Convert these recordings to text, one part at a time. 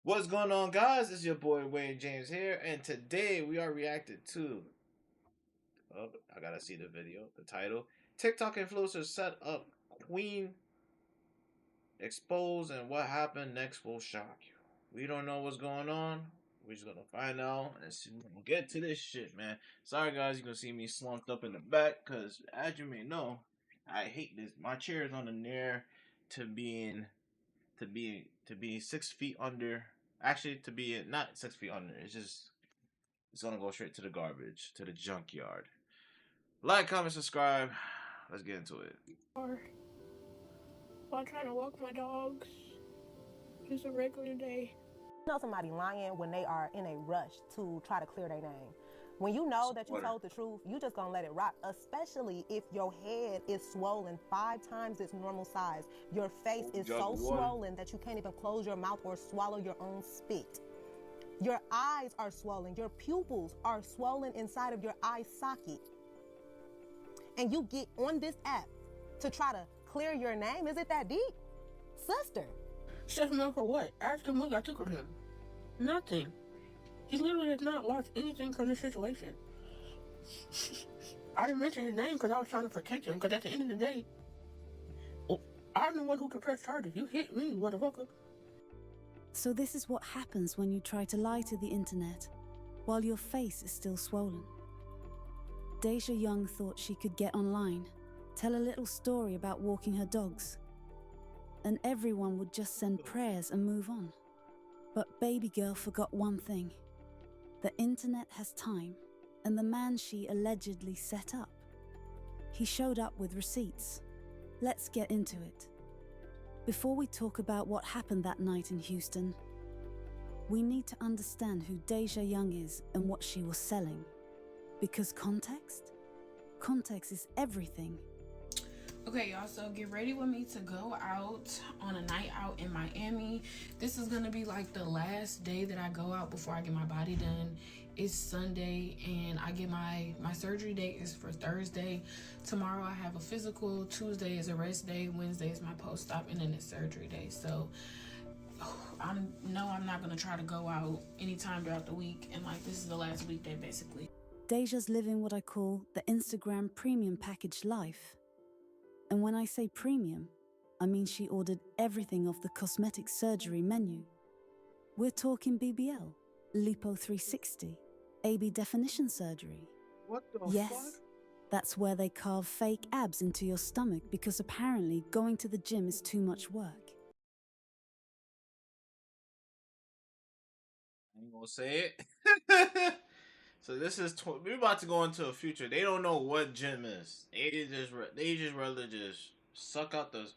What's going on, guys? It's your boy Wayne James here, and today we are reacting to. Oh, I gotta see the video, the title. TikTok influencers set up Queen exposed, and what happened next will shock you. We don't know what's going on. We're just gonna find out and see. We're gonna get to this shit, man. Sorry, guys, you're gonna see me slumped up in the back, cause as you may know, I hate this. My chair is on the near to being to be 6 feet under. Actually, to be not 6 feet under. It's gonna go straight to the garbage, to the junkyard. Like, comment, subscribe. Let's get into it. Or while trying to walk my dogs. Just a regular day. You know somebody lying when they are in a rush to try to clear their name. When you know that you told the truth, you just gonna let it rock, especially if your head is swollen 5 times its normal size. Your face is so swollen that you can't even close your mouth or swallow your own spit. Your eyes are swollen. Your pupils are swollen inside of your eye socket. And you get on this app to try to clear your name? Is it that deep? Sister. 7 months for what? Ask him what I took from him. Nothing. He literally has not lost anything from this situation. I didn't mention his name because I was trying to protect him, because at the end of the day, I'm the one who can press charges. You hit me, motherfucker. So this is what happens when you try to lie to the internet while your face is still swollen. Deja Young thought she could get online, tell a little story about walking her dogs, and everyone would just send prayers and move on. But baby girl forgot one thing. The internet has time, and the man she allegedly set up. He showed up with receipts. Let's get into it. Before we talk about what happened that night in Houston, we need to understand who Deja Young is and what she was selling. Because context is everything. Okay, y'all, so get ready with me to go out on a night out in Miami. This is gonna be like the last day that I go out before I get my body done. It's Sunday, and I get my surgery date is for Thursday. Tomorrow I have a physical. Tuesday is a rest day. Wednesday is my post-op, and then it's surgery day. So I'm not gonna try to go out anytime throughout the week, and like this is the last weekday basically. Deja's living what I call the Instagram premium package life. And when I say premium, I mean she ordered everything off the cosmetic surgery menu. We're talking BBL, Lipo 360, AB definition surgery. What the Yes, fuck? that's where they carve fake abs into your stomach because apparently going to the gym is too much work. I ain't gonna say it. So this is we're about to go into a future. They don't know what gym is. They just rather just suck out the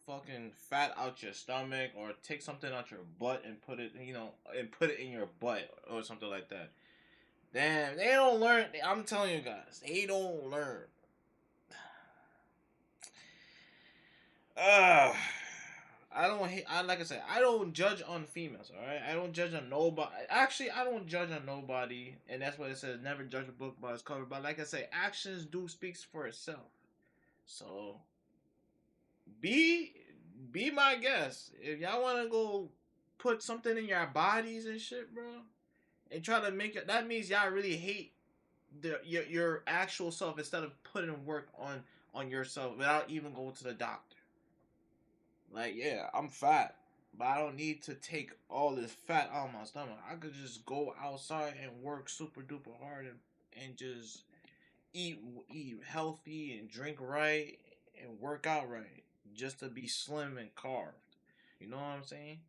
fucking fat out your stomach, or take something out your butt and put it in your butt or something like that. Damn, they don't learn. I'm telling you guys, they don't learn. Uh, I don't hate. Like I said, I don't judge on females. All right, I don't judge on nobody. Actually, I don't judge on nobody, and that's what it says. Never judge a book by its cover. But like I say, actions do speaks for itself. So be be my guest. If y'all want to go put something in your bodies and shit, bro, and try to make it, that means y'all really hate your actual self instead of putting work on yourself without even going to the doctor. Like, yeah, I'm fat, but I don't need to take all this fat out of my stomach. I could just go outside and work super duper hard and just eat eat healthy and drink right and work out right just to be slim and carved. You know what I'm saying?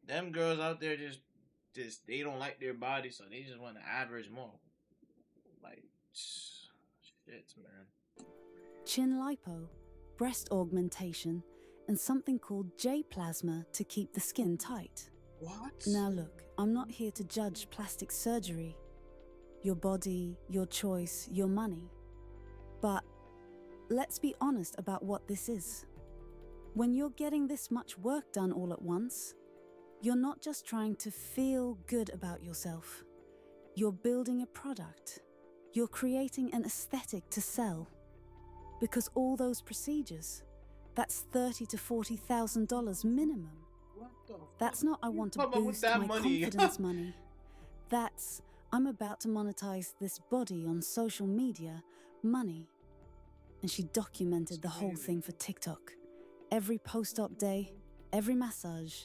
Them girls out there just they don't like their body, so they just want to average more. Like, shit, man. Chin lipo, breast augmentation, and something called J-plasma to keep the skin tight. What? Now look, I'm not here to judge plastic surgery. Your body, your choice, your money. But let's be honest about what this is. When you're getting this much work done all at once, you're not just trying to feel good about yourself. You're building a product. You're creating an aesthetic to sell. Because all those procedures, that's $30,000 to $40,000 minimum. What? The fuck? That's not I You want to come up with boost that my money? confidence money. That's I'm about to monetize this body on social media money. And she It's documented the whole crazy. thing for TikTok. Every post-op day, every massage,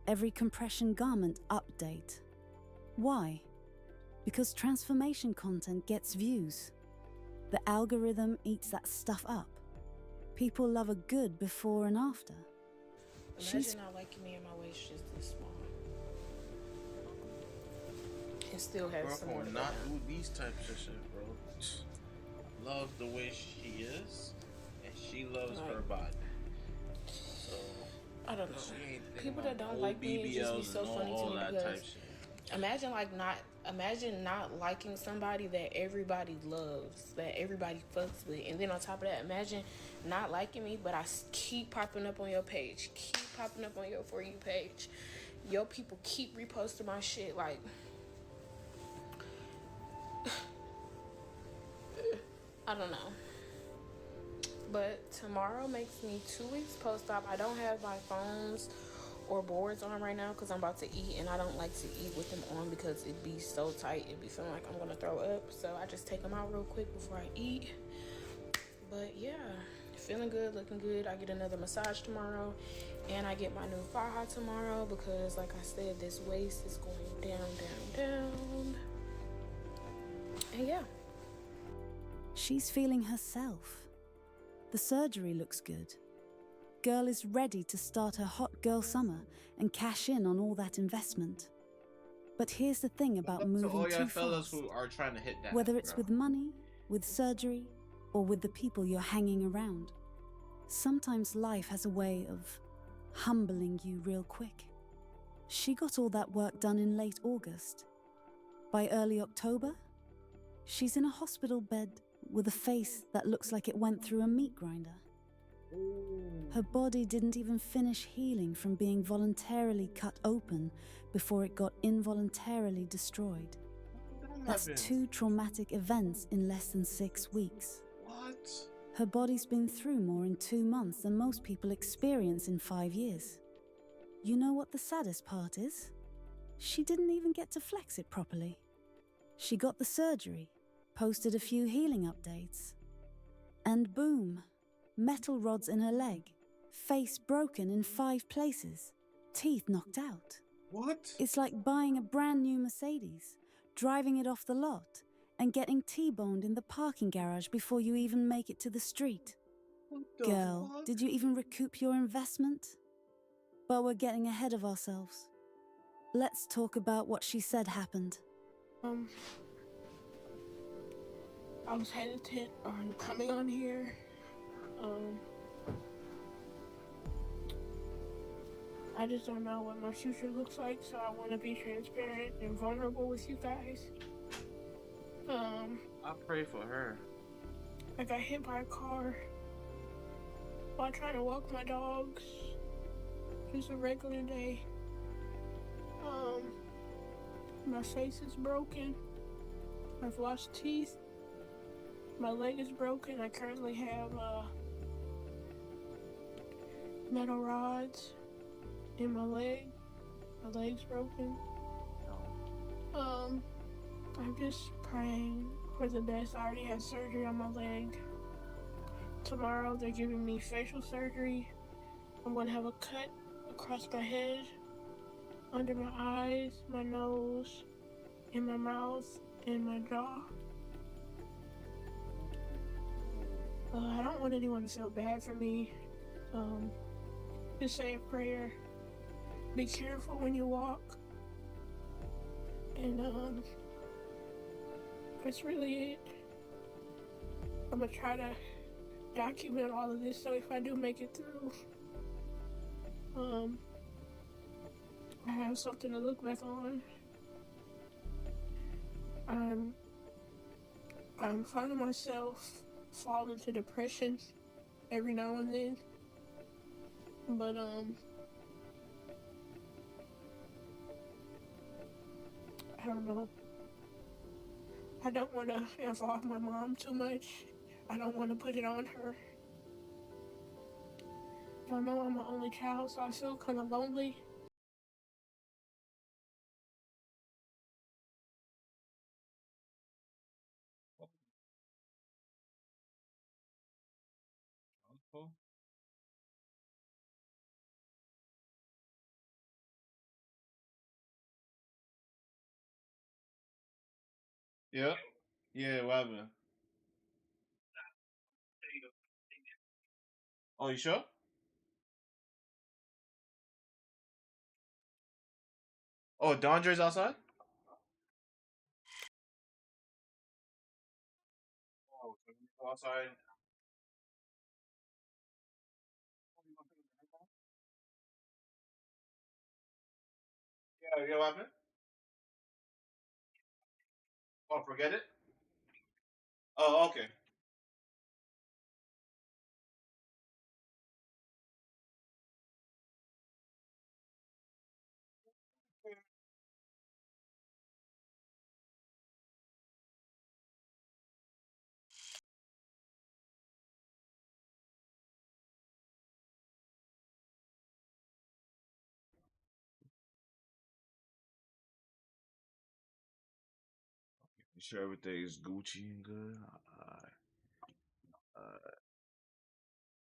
every compression garment update. Why? Because transformation content gets views. The algorithm eats that stuff up. People love a good before and after. Imagine not liking me and my waist just this small. It still has Girl some more to will go not down. do these types of shit, bro. Loves the way she is, and she loves her Like, body. So I don't know. she ain't thinking People about that don't no like me, it just be BBLs and so no funny to all me that type because shit. imagine not liking somebody that everybody loves, that everybody fucks with, and then on top of that, imagine not liking me, but I keep popping up on your page, keep popping up on your For You page. Your people keep reposting my shit. Like, I don't know. But tomorrow makes me 2 weeks post-op. I don't have my phones or boards on right now because I'm about to eat, and I don't like to eat with them on because it'd be so tight. It'd be feeling like I'm gonna throw up. So I just take them out real quick before I eat. But yeah, feeling good, looking good. I get another massage tomorrow, and I get my new faja tomorrow because, like I said, this waist is going down, down, down. And yeah. She's feeling herself. The surgery looks good. Girl is ready to start her hot girl summer and cash in on all that investment. But here's the thing about So moving all y'all too fellas fast. who are trying to hit that, Whether it's girl. with money, with surgery, or with the people you're hanging around, sometimes life has a way of humbling you real quick. She got all that work done in late August. By early October, she's in a hospital bed with a face that looks like it went through a meat grinder. Her body didn't even finish healing from being voluntarily cut open before it got involuntarily destroyed. That's 2 traumatic events in less than 6 weeks. What? Her body's been through more in 2 months than most people experience in 5 years. You know what the saddest part is? She didn't even get to flex it properly. She got the surgery, posted a few healing updates, and boom, metal rods in her leg, face broken in 5 places, teeth knocked out. What? It's like buying a brand new Mercedes, driving it off the lot, and getting T-boned in the parking garage before you even make it to the street. What the Girl, fuck? did you even recoup your investment? But we're getting ahead of ourselves. Let's talk about what she said happened. I was hesitant on coming on here. I just don't know what my future looks like, so I want to be transparent and vulnerable with you guys. I pray for her. I got hit by a car while trying to walk my dogs. Just a regular day. My face is broken. I've lost teeth. My leg is broken. I currently have metal rods in my leg. My leg's broken. I'm just praying for the best. I already had surgery on my leg. Tomorrow they're giving me facial surgery. I'm gonna have a cut across my head, under my eyes, my nose, in my mouth, and my jaw. I don't want anyone to feel bad for me. Just say a prayer. Be careful when you walk. And that's really it. I'm gonna try to document all of this so if I do make it through, I have something to look back on. I'm finding myself fall into depression every now and then. But I don't know. I don't want to involve my mom too much. I don't want to put it on her. I know I'm an only child, so I feel kind of lonely. Cool. Yeah. Yeah, what happened? Oh, you sure? Oh, Dondre's outside? Oh, so you go outside. Yeah, yeah, what happened? Oh, forget it? Oh, okay. You sure everything is Gucci and good? Uh,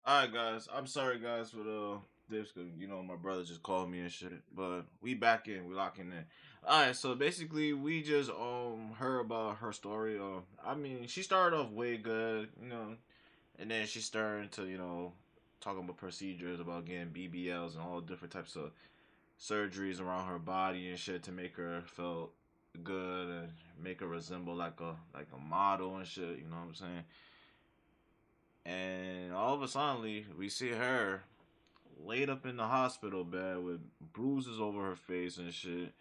Alright, guys. I'm sorry, guys, for the this. Cause my brother just called me and shit. But we back in. We locking in. Alright, so basically, we just heard about her story. I mean, she started off way good, and then she started to talking about procedures about getting BBLs and all different types of surgeries around her body and shit to make her feel good and make her resemble like a model and shit. You know what I'm saying? And all of a sudden, we see her laid up in the hospital bed with bruises over her face and shit.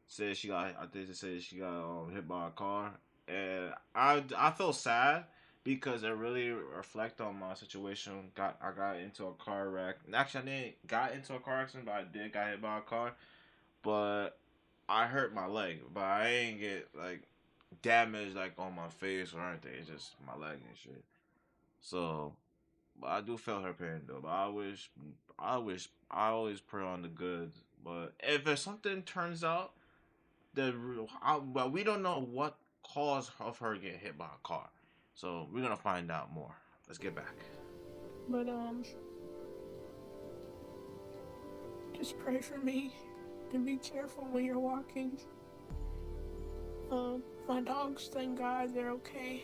Said she got, I think they said she got hit by a car, and I felt sad because it really reflect on my situation. I got into a car wreck. Actually, I didn't got into a car accident, but I did got hit by a car. But I hurt my leg, but I ain't get like damage like on my face or anything. It's just my leg and shit. So but I do feel her pain though. But I always pray on the good. But if there's something turns out that, well, we don't know what caused of her getting hit by a car, so we're gonna find out more. Let's get back. But just pray for me and be careful when you're walking. My dogs, thank God, they're okay.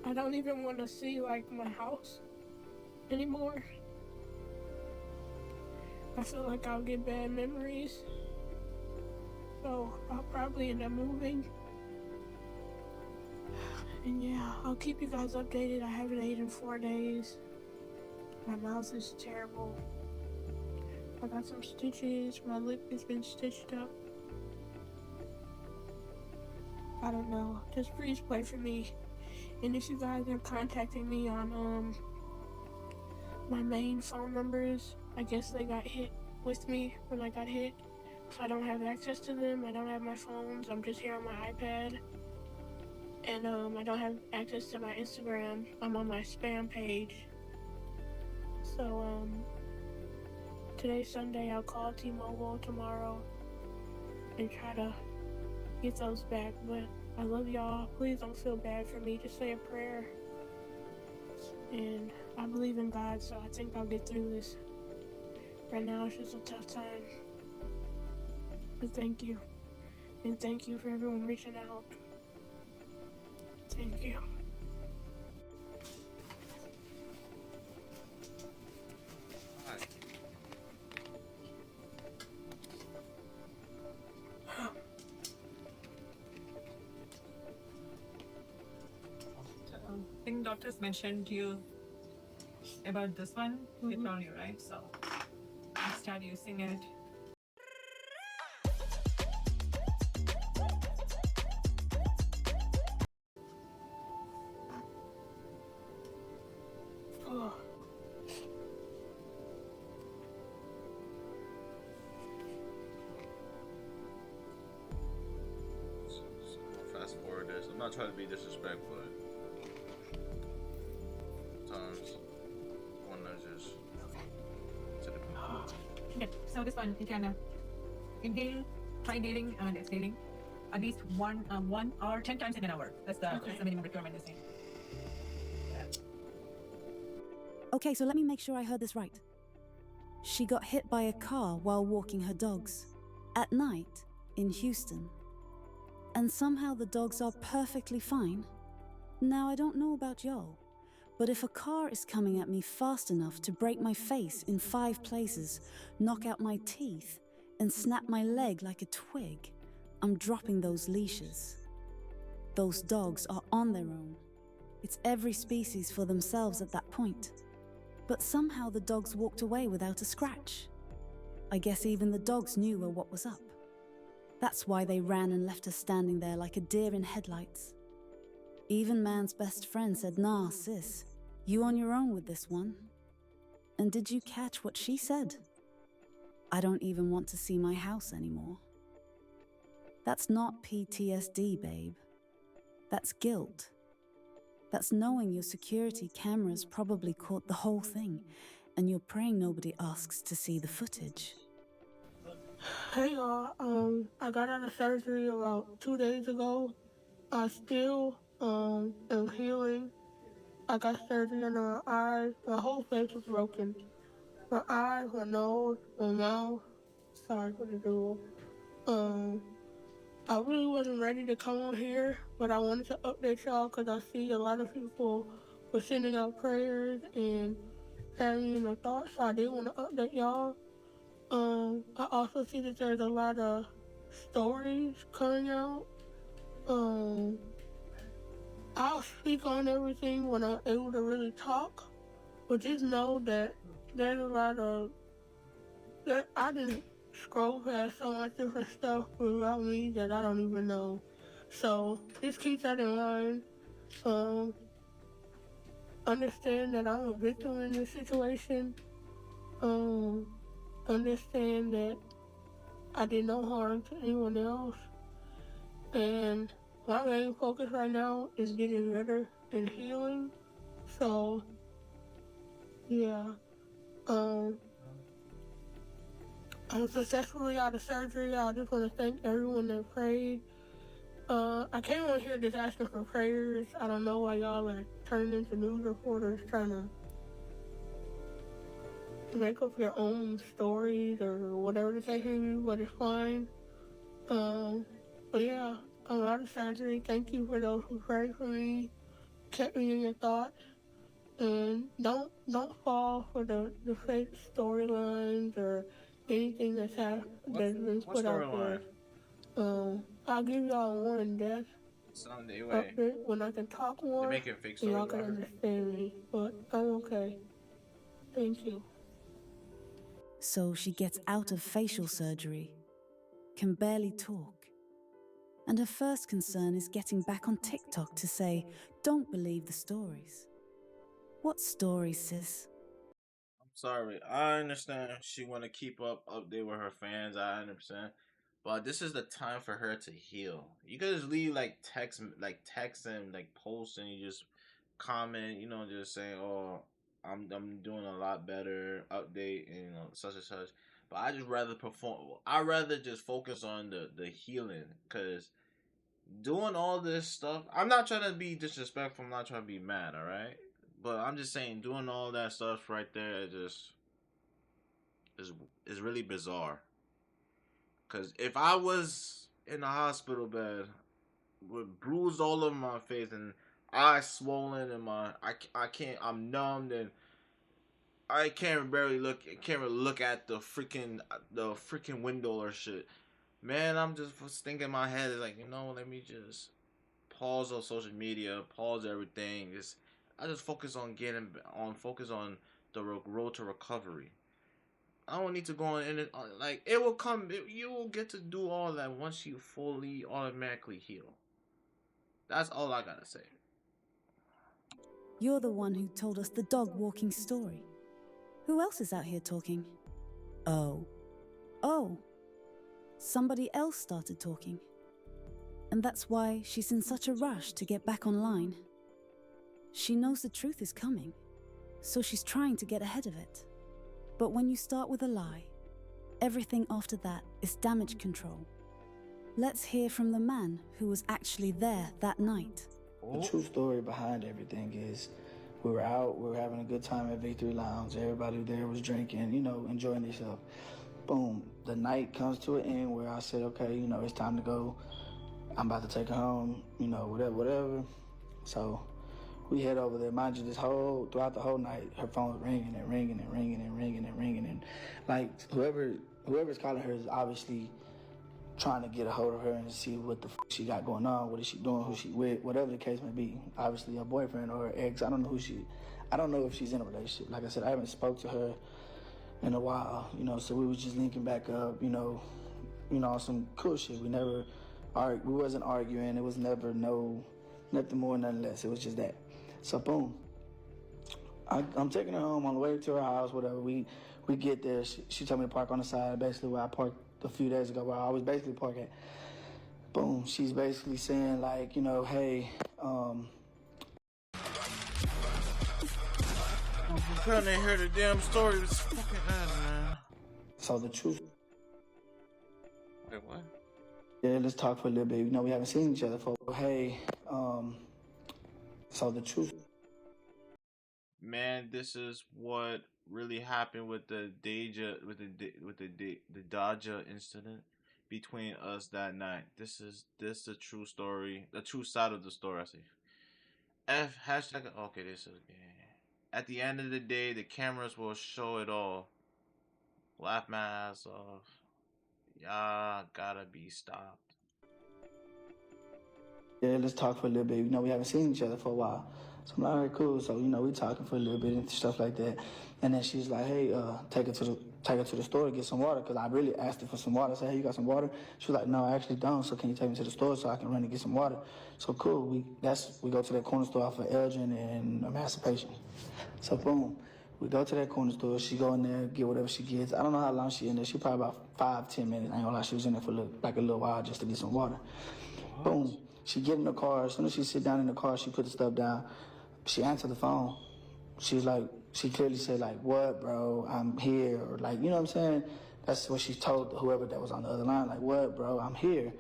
I don't even want to see like my house anymore. I feel like I'll get bad memories, so I'll probably end up moving. And yeah, I'll keep you guys updated. I haven't ate in 4 days. My mouth is terrible. I got some stitches. My lip has been stitched up. I don't know. Just please pray for me. And if you guys are contacting me on my main phone numbers, I guess they got hit with me when I got hit. So I don't have access to them. I don't have my phones. I'm just here on my iPad. And I don't have access to my Instagram. I'm on my spam page. So today's Sunday. I'll call T-Mobile tomorrow and try to get those back. But I love y'all. Please don't feel bad for me. Just say a prayer. And I believe in God, so I think I'll get through this. Right now it's just a tough time. But thank you. And thank you for everyone reaching out. Thank you. I think doctors mentioned to you about this one. It's on you, right? So start using it. Oh. Fast forward this. I'm not trying to be disrespectful, but sometimes one just to the point. Okay, so this one you can inhale, try inhaling and exhaling at least one or 10 times in an hour. That's the minimum requirement. Is Okay, so let me make sure I heard this right. She got hit by a car while walking her dogs at night in Houston. And somehow the dogs are perfectly fine. Now, I don't know about y'all, but if a car is coming at me fast enough to break my face in 5 places, knock out my teeth, and snap my leg like a twig, I'm dropping those leashes. Those dogs are on their own. It's every species for themselves at that point. But somehow the dogs walked away without a scratch. I guess even the dogs knew what was up. That's why they ran and left us standing there like a deer in headlights. Even man's best friend said, "Nah, sis, you on your own with this one." And did you catch what she said? "I don't even want to see my house anymore." That's not PTSD, babe. That's guilt. That's knowing your security cameras probably caught the whole thing, and you're praying nobody asks to see the footage. Hey y'all, I got out of surgery about 2 days ago. I still am healing. I got surgery under my eyes. My whole face was broken. My eyes, my nose, my mouth. Sorry for the duel. I really wasn't ready to come on here, but I wanted to update y'all because I see a lot of people were sending out prayers and sharing their thoughts. So I did want to update y'all. I also see that there's a lot of stories coming out. I'll speak on everything when I'm able to really talk, but just know that there's a lot of that I didn't scroll past so much different stuff about me that I don't even know. So just keep that in mind. Understand that I'm a victim in this situation. Understand that I did no harm to anyone else. And my main focus right now is getting better and healing. So, yeah. I'm successfully out of surgery. I just want to thank everyone that prayed. I came on here just asking for prayers. I don't know why y'all are turning into news reporters trying to make up your own stories or whatever the case may be, but it's fine. But yeah, I'm out of surgery. Thank you for those who prayed for me, kept me in your thoughts, and don't fall for the fake storylines or anything that's been What put out storyline? there. I'll give y'all one in depth Sunday way. update when I can talk They more making fake and stories y'all can about her. understand me. But I'm okay. Thank you. So she gets out of facial surgery, can barely talk. And her first concern is getting back on TikTok to say, "Don't believe the stories." What stories, sis? I'm sorry. I understand she want to keep update with her fans. I understand, but this is the time for her to heal. You could just leave text and like post, and you just comment. Just saying, "Oh, I'm doing a lot better." Update, and such and such. But I just rather perform. I rather just focus on the healing, because doing all this stuff. I'm not trying to be disrespectful. I'm not trying to be mad. All right. But I'm just saying, doing all that stuff right there is is really bizarre. Cause if I was in a hospital bed with bruised all over my face and eyes swollen and I can't, I'm numbed, and I can't really look at the freaking window or shit. Man, I'm just thinking in my head is like, let me just pause on social media, pause everything. I just focus on the road to recovery. I don't need to go on in it. Like, it will come. You will get to do all that once you fully automatically heal. That's all I gotta say. You're the one who told us the dog walking story. Who else is out here talking? Oh. Oh. Somebody else started talking. And that's why she's in such a rush to get back online. She knows the truth is coming, so she's trying to get ahead of it. But when you start with a lie, everything after that is damage control. Let's hear from the man who was actually there that night. The true story behind everything is We were out, we were having a good time at Victory Lounge. Everybody there was drinking, enjoying themselves. Boom, the night comes to an end where I said, okay, it's time to go. I'm about to take her home, whatever. So we head over there. Mind you, throughout the whole night, her phone's ringing and ringing and ringing and ringing and ringing, and like whoever's calling her is obviously trying to get a hold of her and see what the she got going on, what is she doing, who she with, whatever the case may be. Obviously, her boyfriend or her ex. I don't know I don't know if she's in a relationship. Like I said, I haven't spoke to her in a while, so we was just linking back up, on some cool shit. We wasn't arguing. It was never nothing more, nothing less. It was just that. So boom, I'm taking her home on the way to her house, whatever. We get there. She told me to park on the side, basically where I parked a few days ago, where I was basically parked at. Boom, she's basically saying like, hey, I'm trying to hear the damn story. It's fucking ass, man. So the truth. Wait, what? Yeah, let's talk for a little bit. We haven't seen each other for. Hey, so the truth. Man, this is what really happened with the the Dodger incident between us that night. This the true story, the true side of the story. I see. F hashtag. Okay, this is. Yeah. At the end of the day, the cameras will show it all. Laugh my ass off. Y'all gotta be stopped. Yeah, let's talk for a little bit. We haven't seen each other for a while. So I'm like, all right, cool. So, we talking for a little bit and stuff like that. And then she's like, hey, take her to the store to get some water. Cause I really asked her for some water. I said, hey, you got some water? She was like, no, I actually don't. So can you take me to the store so I can run and get some water? So cool. We go to that corner store off of Elgin and Emancipation. So boom. We go to that corner store. She go in there, get whatever she gets. I don't know how long she in there. She probably about 5-10 minutes. I ain't gonna lie, she was in there for a little while just to get some water. Boom. She get in the car. As soon as she sit down in the car, she put the stuff down. She answered the phone. She's like, she clearly said like, what, bro? I'm here. Or like, you know what I'm saying? That's what she told whoever that was on the other line. Like, what, bro? I'm here.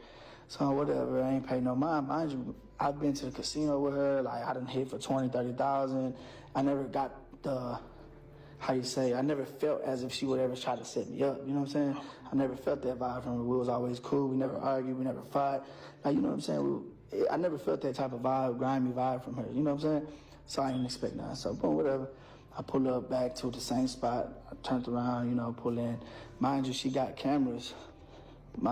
So whatever, I ain't paid no mind. Mind you, I've been to the casino with her. Like, I done hit for 20, 30,000. I never got I never felt as if she would ever try to set me up. You know what I'm saying? I never felt that vibe from her. We was always cool. We never argued. We never fought. Like, you know what I'm saying? I never felt that type of vibe, grimy vibe from her. You know what I'm saying? So I didn't expect nothing. So boom, whatever. I pull up back to the same spot. I turned around, pull in. Mind you, she got cameras. Let me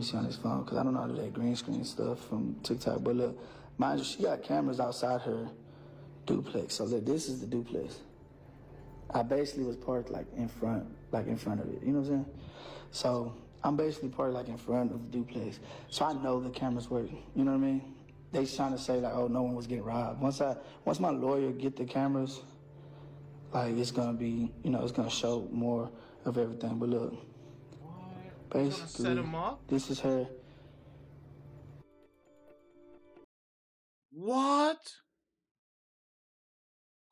see on this phone, because I don't know how to do that green screen stuff from TikTok. But look, mind you, she got cameras outside her duplex. So look, this is the duplex. I basically was parked like in front of it. You know what I'm saying? So I'm basically parked like in front of the duplex. So I know the cameras work. You know what I mean? They trying to say like, oh, no one was getting robbed. Once my lawyer get the cameras, like it's gonna be, it's gonna show more of everything. But look, basically, Set him up? this is her. What?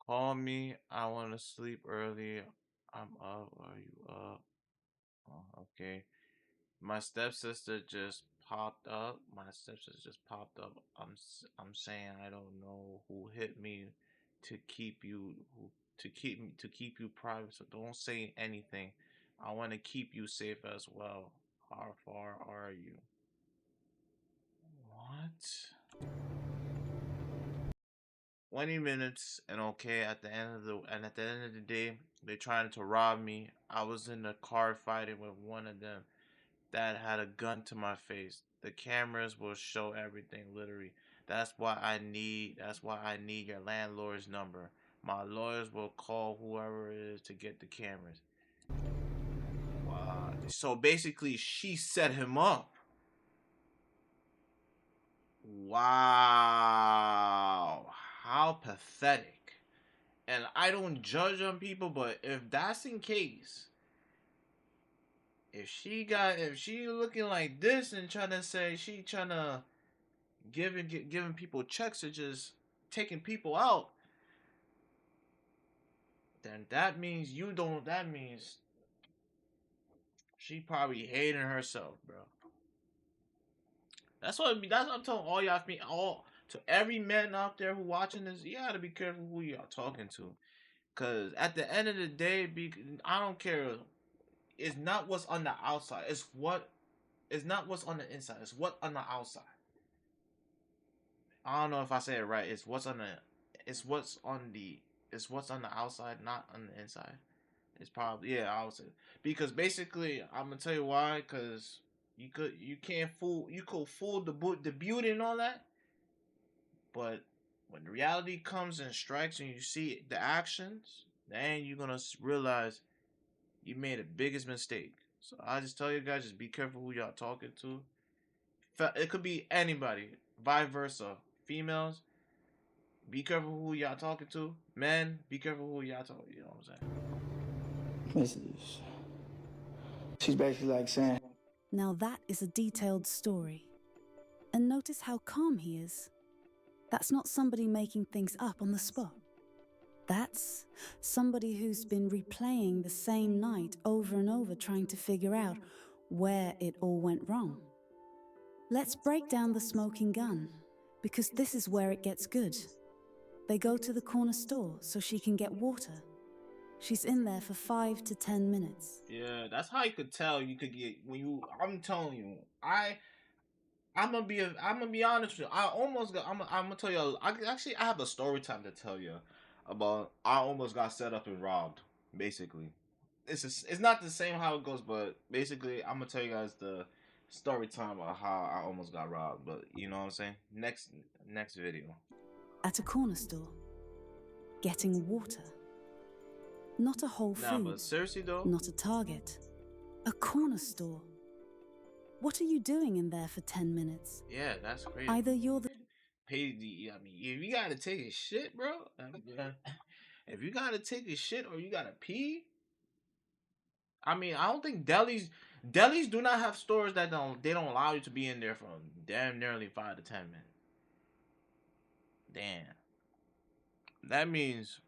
Call me. I want to sleep early. I'm up. Are you up? Oh, okay. My stepsister just popped up. I'm saying I don't know who hit me to keep you to keep you private. So don't say anything. I want to keep you safe as well. How far are you? What? 20 minutes and okay, at the end of the day, they trying to rob me. I was in the car fighting with one of them that had a gun to my face. The cameras will show everything literally. That's why I need your landlord's number. My lawyers will call whoever it is to get the cameras. Wow. So basically she set him up. Wow. How pathetic. And I don't judge on people, but if that's in case, if she looking like this and trying to say she trying to giving people checks or just taking people out, then that means you don't. That means she probably hating herself, bro. That's what I'm telling all y'all all To every man out there who watching this, you gotta be careful who y'all talking to. Cause at the end of the day, I don't care. It's not what's on the outside. It's not what's on the inside. It's what on the outside. I don't know if I say it right. It's what's on the it's what's on the outside, not on the inside. It's probably, yeah, I would say, because basically I'm gonna tell you why. Cause you could fool the beauty and all that, but when the reality comes and strikes and you see the actions, then you're gonna realize you made the biggest mistake. So I just tell you guys, just be careful who y'all talking to. It could be anybody, vice versa. Females, be careful who y'all talking to. Men, be careful who y'all talking. You know what I'm saying? She's basically like saying, Now that is a detailed story. And notice how calm he is. That's not somebody making things up on the spot. That's somebody who's been replaying the same night over and over, trying to figure out where it all went wrong. Let's break down the smoking gun, because this is where it gets good. They go to the corner store so she can get water. She's in there for 5 to 10 minutes. Yeah, that's how you could tell. You could get when you. I'm telling you, I'm gonna be honest with you. I almost got. I'm gonna tell you. I have a story time to tell you about. I almost got set up and robbed. Basically, it's not the same how it goes, but basically, I'm gonna tell you guys the story time of how I almost got robbed. But you know what I'm saying. Next video. At a corner store, getting water. Not a Whole Foods. Nah, but seriously though, not a Target. A corner store. What are you doing in there for 10 minutes? Yeah, that's crazy. Either you're the I mean, if you gotta take a shit, bro. If you gotta take a shit or you gotta pee, I mean, I don't think delis do not have stores that don't allow you to be in there for damn nearly 5 to 10 minutes. Damn, that means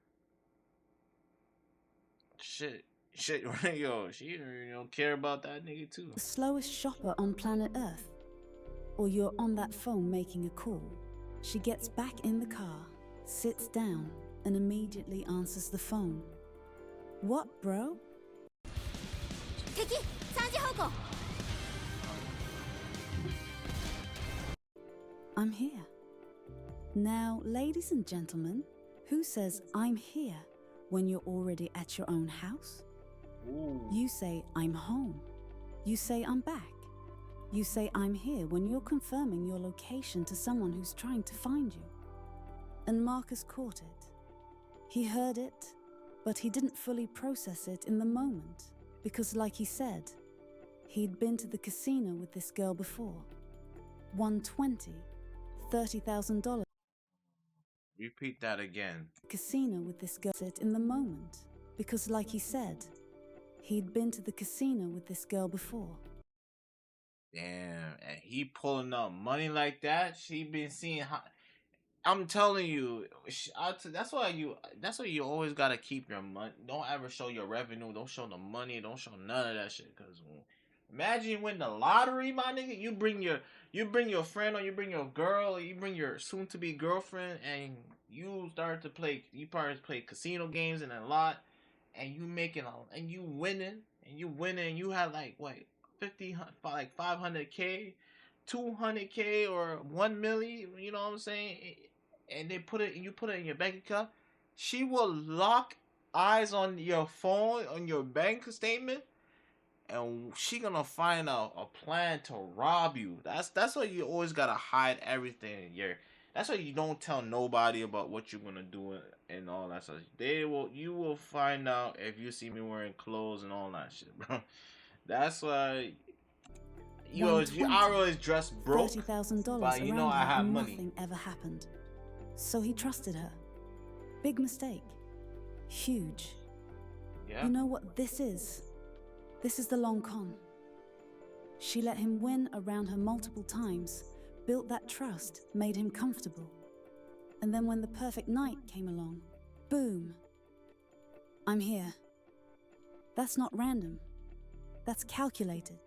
shit, yo, she don't care about that nigga too. slowest shopper on planet Earth. Or you're on that phone making a call. She gets back in the car, sits down, and immediately answers the phone. What, bro? I'm here. Now, ladies and gentlemen, who says I'm here when you're already at your own house? Ooh. You say I'm home. You say I'm back. You say I'm here when you're confirming your location to someone who's trying to find you. And Marcus caught it. He heard it, but he didn't fully process it in the moment because, like he said, he'd been to the casino with this girl before. Won $30,000. Repeat that again. Casino with this girl in the moment because, like he said, he'd been to the casino with this girl before. Damn, and he pulling up money like that. She been seeing how. I'm telling you, that's why you always gotta keep your money. Don't ever show your revenue. Don't show the money. Don't show none of that shit. Cause imagine you win the lottery, my nigga. You bring your friend, or you bring your girl, or you bring your soon to be girlfriend, and you start to play. You probably play casino games and a lot, and you making and you winning, and you have like what 50, like 500K, 200K, or 1 million. You know what I'm saying? And you put it in your bank account. She will lock eyes on your phone, on your bank statement, and she gonna find out a plan to rob you. That's why you always gotta hide everything. That's why you don't tell nobody about what you're gonna do and all that stuff. You will find out if you see me wearing clothes and all that shit, bro. That's why I always dress broke, $30,000 but you know around I her have and money. nothing ever happened. So he trusted her. Big mistake. Huge. Yeah. You know what this is? This is the long con. She let him win around her multiple times, built that trust, made him comfortable. And then when the perfect night came along, boom. I'm here. That's not random. That's calculated.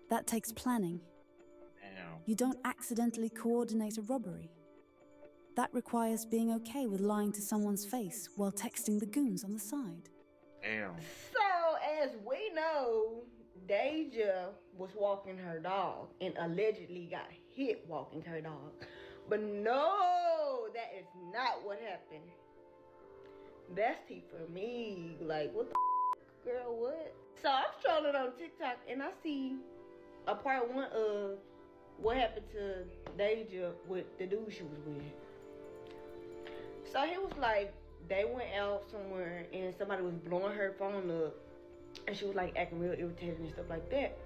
That takes planning. Damn. You don't accidentally coordinate a robbery. That requires being okay with lying to someone's face while texting the goons on the side. Damn. So, as we know, Deja was walking her dog and allegedly got hit walking her dog. But no, that is not what happened. That's tea for me. Like, what the girl, what? So, I'm strolling on TikTok and I see a part 1 of what happened to Deja with the dude she was with. So, he was like, they went out somewhere and somebody was blowing her phone up and she was like acting real irritated and stuff like that.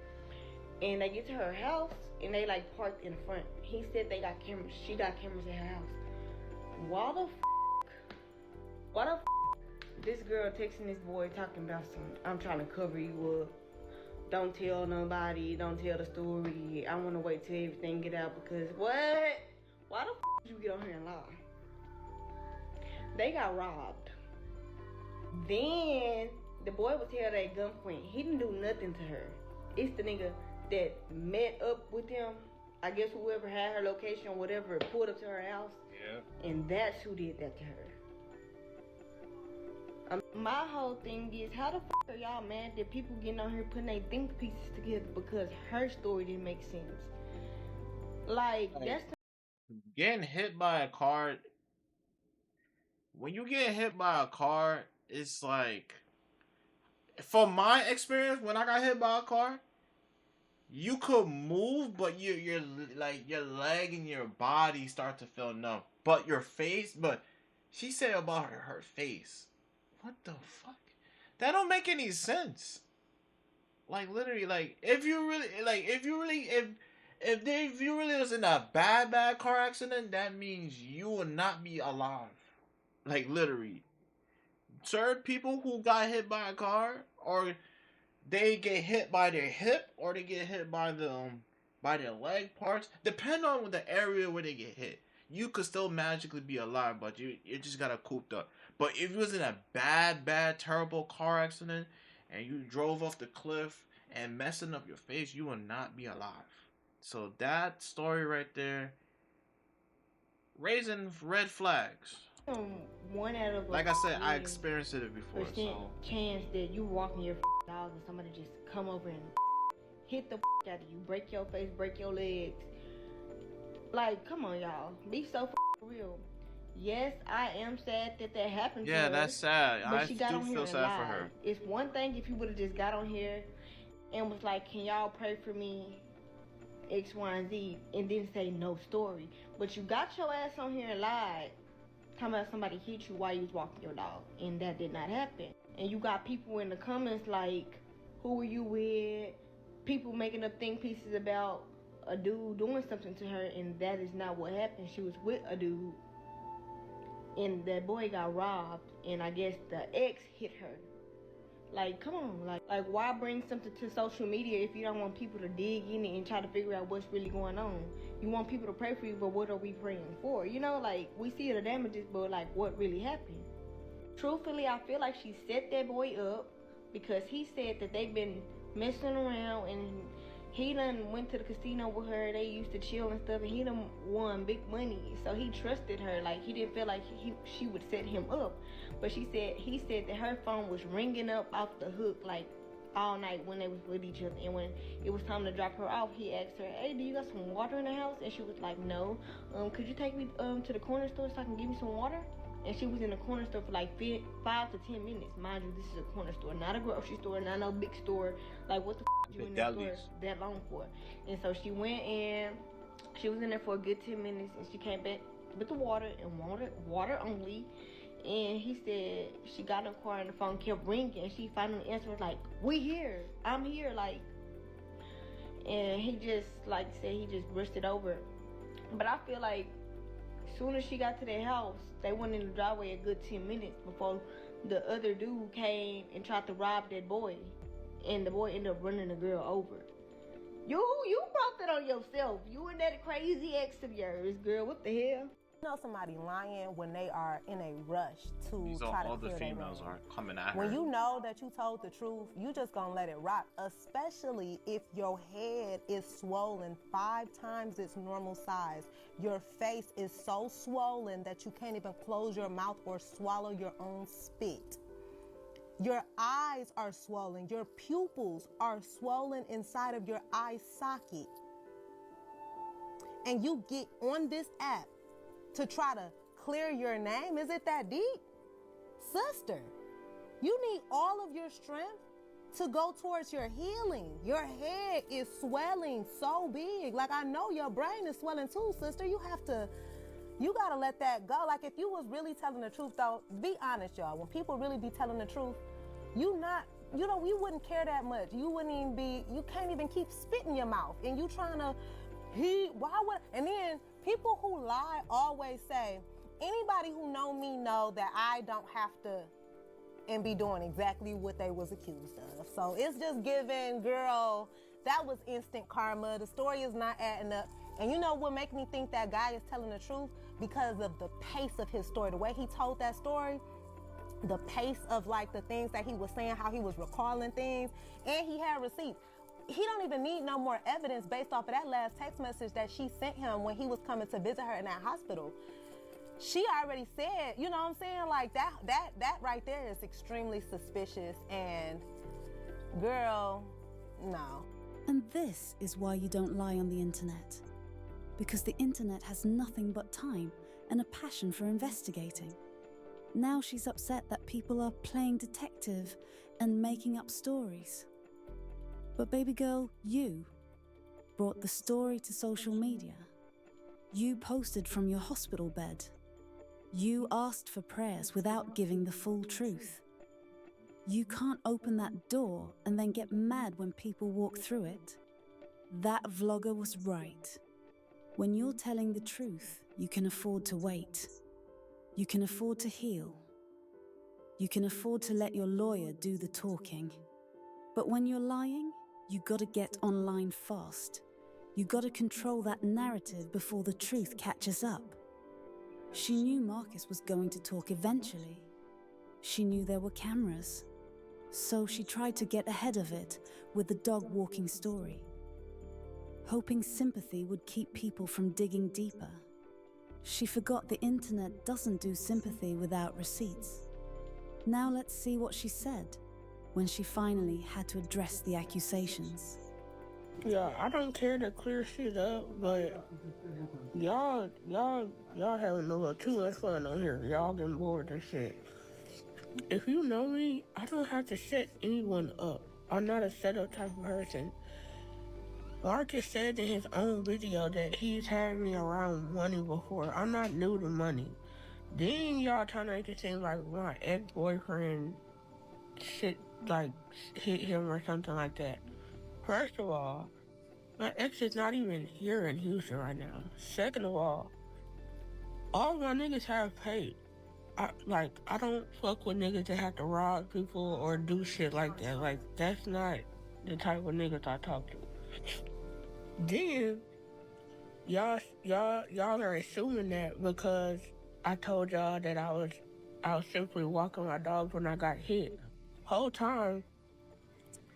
And they get to her house and they like parked in front. He said they got cameras. She got cameras at her house. Why the f this girl texting this boy talking about I'm trying to cover you up. Don't tell nobody. Don't tell the story. I want to wait till everything get out because what? Why the f did you get on here and lie? They got robbed. Then the boy was held at gunpoint. He didn't do nothing to her. It's the nigga that met up with him. I guess whoever had her location or whatever pulled up to her house. Yeah. And that's who did that to her. My whole thing is, how the f are y'all mad that people getting on here putting their think pieces together because her story didn't make sense? Like that's getting hit by a car. When you get hit by a car, it's like, from my experience, when I got hit by a car, you could move, but your like your leg and your body start to feel numb. But your face, but she said about her face. What the fuck? That don't make any sense. Like literally, like if you really was in a bad car accident, that means you will not be alive. Like literally, certain people who got hit by a car, or they get hit by their hip, or they get hit by by their leg parts. Depending on the area where they get hit, you could still magically be alive, but you just gotta cooped up. But if you was in a bad, terrible car accident and you drove off the cliff and messing up your face, you will not be alive. So that story right there, raising red flags. One out of like I said, I experienced it before. So chance that you walking your dog and somebody just come over and hit the out of you, break your face, break your legs. Like, come on, y'all, be so real. Yes, I am sad that happened to her. Yeah, that's sad. But I she got do on here feel and sad lied. for her. It's one thing if you would have just got on here and was like, can y'all pray for me, X, Y, and Z, and didn't say no story. But you got your ass on here and lied, talking about somebody hit you while you was walking your dog, and that did not happen. And you got people in the comments like, who were you with? People making up think pieces about a dude doing something to her, and that is not what happened. She was with a dude, and that boy got robbed, and I guess the ex hit her. Like, come on, like why bring something to social media if you don't want people to dig in it and try to figure out what's really going on? You want people to pray for you, but what are we praying for? You know, like, we see the damages, but like, what really happened? Truthfully, I feel like she set that boy up because he said that they've been messing around, and he done went to the casino with her. They used to chill and stuff, and he done won big money. So he trusted her. Like, he didn't feel like she would set him up. But he said that her phone was ringing up off the hook like all night when they was with each other. And when it was time to drop her off, he asked her, "Hey, do you got some water in the house?" And she was like, "No. Could you take me to the corner store so I can give me some water?" And she was in the corner store for like 5 to 10 minutes. Mind you, this is a corner store, not a grocery store, not no big store. Like, what the you in the store that long for? And so she went and she was in there for a good 10 minutes, and she came back with the water and water only. And he said she got in the car and the phone kept ringing, and she finally answered like, "We here, I'm here," like. And he just said he just brushed it over. But I feel like as soon as she got to their house, they went in the driveway a good 10 minutes before the other dude came and tried to rob that boy. And the boy ended up running the girl over. You brought that on yourself. You and that crazy ex of yours, girl. What the hell? You know somebody lying when they are in a rush to These try are to all the clear their females name. are coming at her. When you know that you told the truth, you just gonna let it rock, especially if your head is swollen 5 times its normal size. Your face is so swollen that you can't even close your mouth or swallow your own spit. Your eyes are swollen. Your pupils are swollen inside of your eye socket. And you get on this app to try to clear your name? Is it that deep? Sister, you need all of your strength to go towards your healing. Your head is swelling so big. Like, I know your brain is swelling too, sister. You gotta let that go. Like, if you was really telling the truth, though, be honest, y'all. When people really be telling the truth, you wouldn't care that much. You can't even keep spit in your mouth. And you trying to, and then people who lie always say, anybody who know me know that I don't have to and be doing exactly what they was accused of. So it's just giving, girl, that was instant karma. The story is not adding up. And you know what make me think that guy is telling the truth? Because of the pace of his story. The way he told that story, the pace of like the things that he was saying, how he was recalling things, and he had receipts. He don't even need no more evidence based off of that last text message that she sent him when he was coming to visit her in that hospital. She already said, you know what I'm saying? Like that right there is extremely suspicious, and girl, no. And this is why you don't lie on the internet. Because the internet has nothing but time and a passion for investigating. Now she's upset that people are playing detective and making up stories. But baby girl, you brought the story to social media. You posted from your hospital bed. You asked for prayers without giving the full truth. You can't open that door and then get mad when people walk through it. That vlogger was right. When you're telling the truth, you can afford to wait. You can afford to heal. You can afford to let your lawyer do the talking. But when you're lying, you gotta get online fast. You gotta control that narrative before the truth catches up. She knew Marcus was going to talk eventually. She knew there were cameras. So she tried to get ahead of it with the dog walking story, hoping sympathy would keep people from digging deeper. She forgot the internet doesn't do sympathy without receipts. Now let's see what she said when she finally had to address the accusations. Yeah, I don't care to clear shit up, but y'all having a little too much fun on here. Y'all getting bored and shit. If you know me, I don't have to set anyone up. I'm not a setup type of person. Marcus said in his own video that he's had me around money before. I'm not new to money. Then y'all trying to make it seem like my ex-boyfriend shit like hit him or something like that. First of all, my ex is not even here in Houston right now. Second of all my niggas have paid. I don't fuck with niggas that have to rob people or do shit like that. Like, that's not the type of niggas I talk to. Then, y'all are assuming that because I told y'all that I was simply walking my dogs when I got hit. Whole time,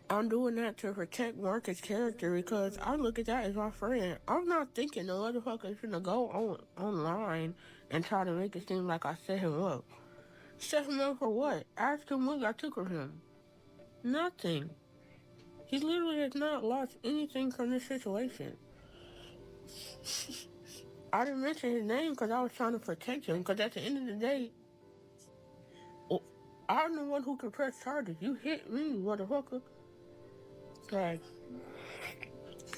I'm doing that to protect Marcus' character because I look at that as my friend. I'm not thinking the motherfucker's gonna go online and try to make it seem like I set him up. Set him up for what? Ask him what I took from him. Nothing. He literally has not lost anything from this situation. I didn't mention his name because I was trying to protect him, because at the end of the day, I'm the one who can press charges. You hit me, motherfucker. Like,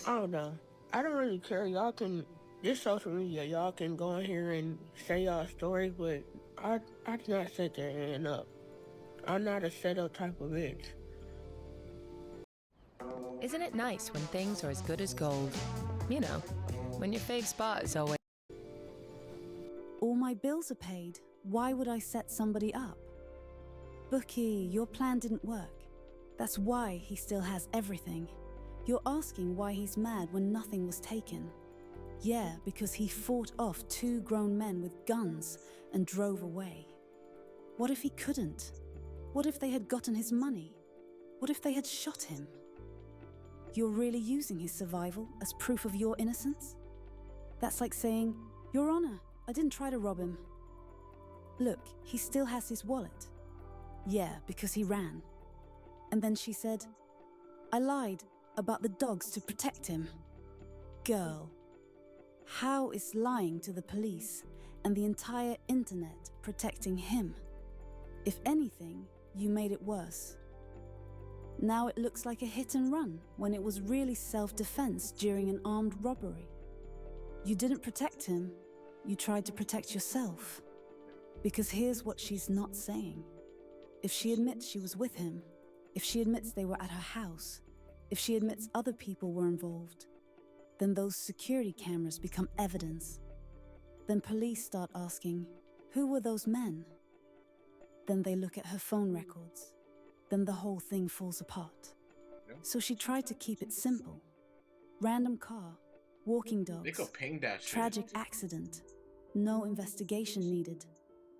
I don't know. I don't really care. Y'all can, this social media, y'all can go in here and say y'all stories, but I do not set that end up. I'm not a setup type of bitch. Isn't it nice when things are as good as gold? You know, when your fave spot is always... All my bills are paid. Why would I set somebody up? Bookie, your plan didn't work. That's why he still has everything. You're asking why he's mad when nothing was taken. Yeah, because he fought off two grown men with guns and drove away. What if he couldn't? What if they had gotten his money? What if they had shot him? You're really using his survival as proof of your innocence? That's like saying, Your Honor, I didn't try to rob him. Look, he still has his wallet. Yeah, because he ran. And then she said, I lied about the dogs to protect him. Girl, how is lying to the police and the entire internet protecting him? If anything, you made it worse. Now it looks like a hit and run when it was really self-defense during an armed robbery. You didn't protect him, you tried to protect yourself. Because here's what she's not saying. If she admits she was with him, if she admits they were at her house, if she admits other people were involved, then those security cameras become evidence. Then police start asking, who were those men? Then they look at her phone records. Then the whole thing falls apart. So she tried to keep it simple. Random car, walking They dogs, could ping that shit. tragic accident, no investigation needed.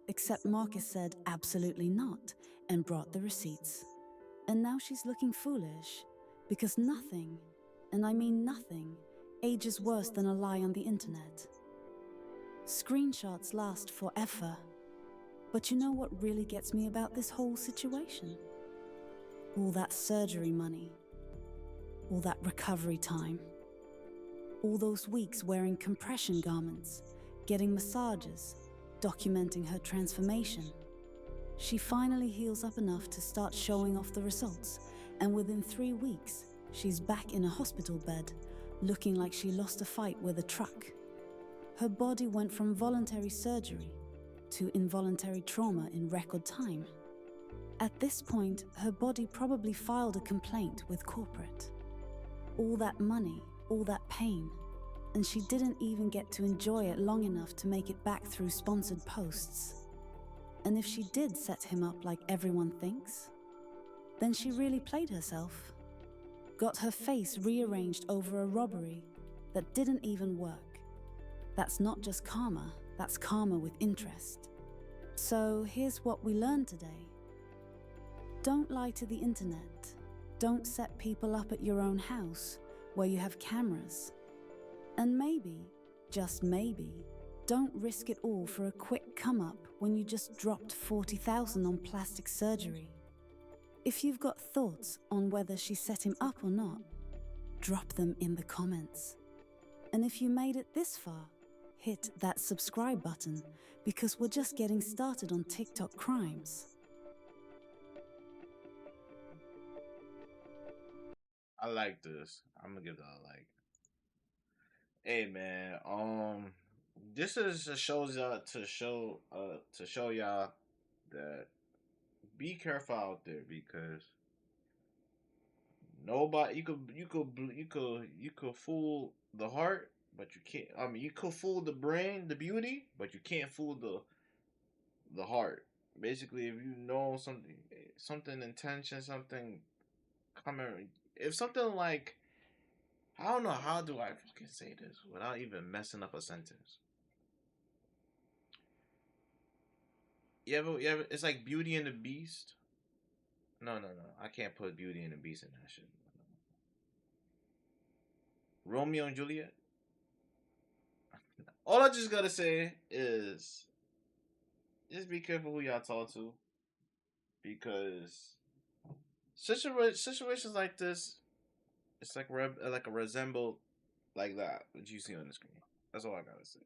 Except Marcus said absolutely not and brought the receipts. And now she's looking foolish because nothing, and I mean nothing, ages worse than a lie on the internet. Screenshots last forever. But you know what really gets me about this whole situation? All that surgery money. All that recovery time. All those weeks wearing compression garments, getting massages, documenting her transformation. She finally heals up enough to start showing off the results, and within 3 weeks, she's back in a hospital bed, looking like she lost a fight with a truck. Her body went from voluntary surgery to involuntary trauma in record time. At this point, her body probably filed a complaint with corporate. All that money, all that pain, and she didn't even get to enjoy it long enough to make it back through sponsored posts. And if she did set him up like everyone thinks, then she really played herself. Got her face rearranged over a robbery that didn't even work. That's not just karma, that's karma with interest. So here's what we learned today. Don't lie to the internet. Don't set people up at your own house where you have cameras. And maybe, just maybe, don't risk it all for a quick come-up when you just dropped $40,000 on plastic surgery. If you've got thoughts on whether she set him up or not, drop them in the comments. And if you made it this far, hit that subscribe button because we're just getting started on TikTok crimes. I like this. I'm gonna give that a like. Hey man, this is a shows to show y'all that be careful out there because nobody you could fool the heart, but you can't. I mean, you could fool the brain, the beauty, but you can't fool the heart. Basically, if you know something intention, something coming, if something like I don't know how do I fucking say this without even messing up a sentence. You ever, it's like Beauty and the Beast. No. I can't put Beauty and the Beast in that shit. Romeo and Juliet. All I just gotta say is just be careful who y'all talk to because situations like this, it's like like a resemble like that you see on the screen. That's all I gotta say.